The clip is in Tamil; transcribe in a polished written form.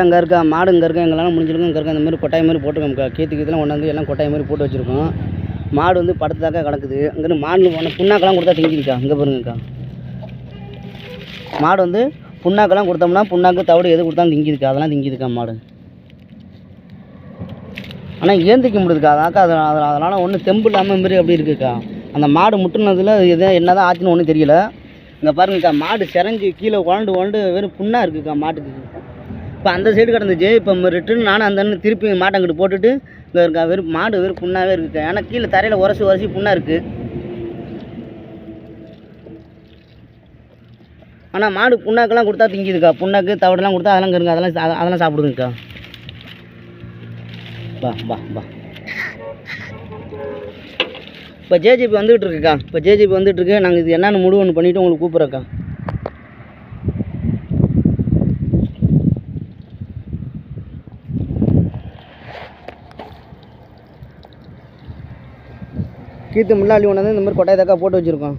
இங்கே இருக்கா மாடு இங்கே இருக்கா எங்கெல்லாம் முடிஞ்சிருக்கும். இங்கே இருக்க இந்த மாதிரி கொட்டாய் மாதிரி போட்டுருக்கோம்க்கா. கீத்துலாம் கொண்டாந்து எல்லாம் கொட்டாய் மாதிரி போட்டு வச்சுருக்கோம். மாடு வந்து படுத்தாக்கா கிடக்குது. இங்கே மாடு போன புண்ணாக்கெல்லாம் கொடுத்தா திங்கிருக்கா. இங்கே பாருங்கக்கா, மாடு வந்து புண்ணாக்கெல்லாம் கொடுத்தோம்னா புண்ணாக்கு தவிடு எது கொடுத்தாலும் திங்கிதுக்கா. அதெல்லாம் திங்கிதுக்கா மாடு. ஆனால் ஏந்திக்க முடியுதுக்கா. அதாக்கா அதனால் ஒன்றும் தெம்பு இல்லாமல் மாரி அப்படி இருக்குக்கா. அந்த மாடு முட்டுனதில் எதை என்ன தான் ஆச்சுன்னு ஒன்றும் தெரியல. இங்கே பாருங்கக்கா, மாடு செரஞ்சி கீழே குழண்டு வெறும் புண்ணாக இருக்குக்கா மாட்டுக்கு. இப்போ அந்த சைடு கிடந்துச்சு. இப்போ ரிட்டன் நானும் அந்த திருப்பி மாட்டை அங்கிட்டு போட்டுட்டு இங்கே இருக்கா. வெறும் மாடு வெறும் புண்ணாகவே இருக்குக்கா. ஏன்னா கீழே தரையில் உரசி புண்ணாக இருக்குது. ஆனால் மாடு புண்ணாக்கெல்லாம் கொடுத்தா திங்கிதுக்கா. புண்ணாக்கு தவிடெல்லாம் கொடுத்தா அதெல்லாம் இருங்க, அதெல்லாம் சாப்பிடுதுங்கக்கா. பா இப்போ ஜேஜிபி வந்துகிட்டு இருக்குக்கா. இப்போ ஜேஜிபி வந்துட்டுருக்கு. நாங்கள் இது என்னென்னு முடிவு ஒன்று பண்ணிவிட்டு உங்களுக்கு கூப்பிட்றோக்கா. கீத்து முள்ளாளி ஒன்று இந்த மாதிரி கொட்டாயத்தாக்கா போட்டு வச்சுருக்கோம்.